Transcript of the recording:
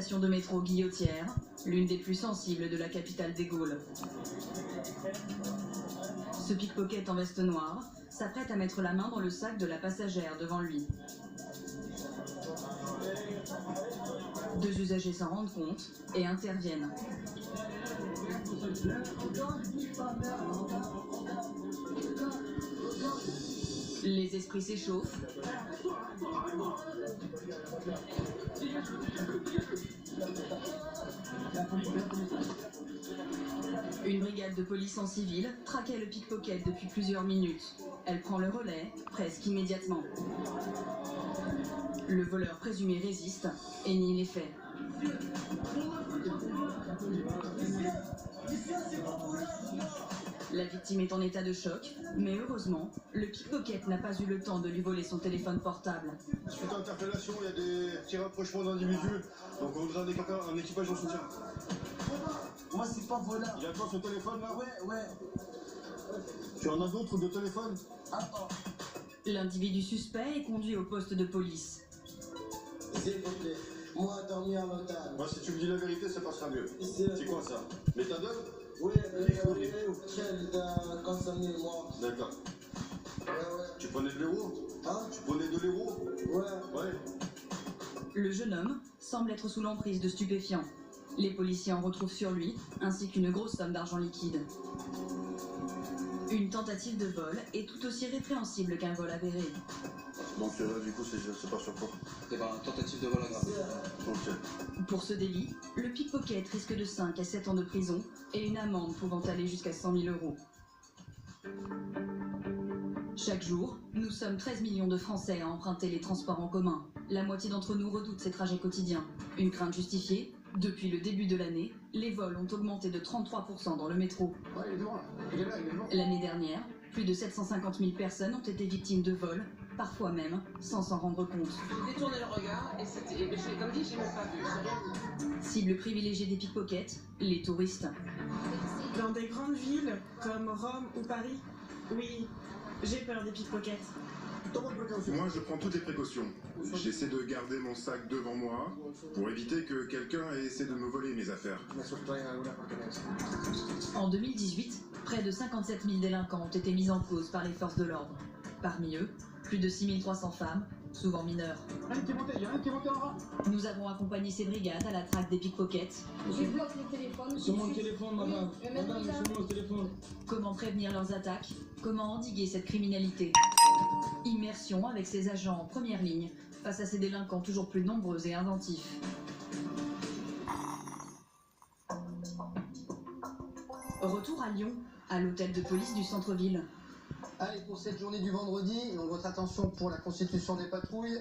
station de métro Guillotière, l'une des plus sensibles de la capitale des Gaules. Ce pickpocket en veste noire s'apprête à mettre la main dans le sac de la passagère devant lui. Deux usagers s'en rendent compte et interviennent. Les esprits s'échauffent. Une brigade de police en civil traquait le pickpocket depuis plusieurs minutes. Elle prend le relais presque immédiatement. Le voleur présumé résiste et nie les faits. La victime est en état de choc, mais heureusement, le pickpocket n'a pas eu le temps de lui voler son téléphone portable. Suite à l'interpellation, il y a des petits rapprochements d'individus, donc on voudrait un équipage en soutien. Moi c'est pas volable. Il a quoi son téléphone là? Ouais. Tu en as d'autres de téléphone? Attends. L'individu suspect est conduit au poste de police. S'il vous plaît, moi dormir à l'hôtel. Moi si tu me dis la vérité, ça passera mieux. C'est quoi ça? Méthadone? Oui, quel de consommer moi. D'accord. Ouais. Tu prenais de l'héros? Hein? Tu prenais de l'héros? Ouais. Le jeune homme semble être sous l'emprise de stupéfiants. Les policiers en retrouvent sur lui, ainsi qu'une grosse somme d'argent liquide. Une tentative de vol est tout aussi répréhensible qu'un vol avéré. Donc là du coup c'est pas sur quoi? C'est pas une tentative de vol aggravé. Ok. Pour ce délit, le pickpocket risque de 5 à 7 ans de prison et une amende pouvant aller jusqu'à 100 000 €. Chaque jour, nous sommes 13 millions de Français à emprunter les transports en commun. La moitié d'entre nous redoutent ces trajets quotidiens. Une crainte justifiée. Depuis le début de l'année, les vols ont augmenté de 33% dans le métro. Ouais, il est devant là. Il est là. L'année dernière, plus de 750 000 personnes ont été victimes de vols, parfois même sans s'en rendre compte. J'ai détourné le regard et comme dit, j'ai même pas vu. Cible privilégiée des pickpockets, les touristes. Dans des grandes villes comme Rome ou Paris, oui, j'ai peur des pickpockets. Moi, je prends toutes les précautions. J'essaie de garder mon sac devant moi pour éviter que quelqu'un essaie de me voler mes affaires. En 2018, près de 57 000 délinquants ont été mis en cause par les forces de l'ordre. Parmi eux, plus de 6 300 femmes, souvent mineures. Il y a un qui est monté en bas. Nous avons accompagné ces brigades à la traque des pickpockets. Je bloque les téléphones. C'est mon téléphone, madame. Madame, c'est mon téléphone. Comment prévenir leurs attaques? Comment endiguer cette criminalité? Immersion avec ces agents en première ligne face à ces délinquants toujours plus nombreux et inventifs. Retour à Lyon, à l'hôtel de police du centre-ville. Allez, pour cette journée du vendredi, donc votre attention pour la constitution des patrouilles.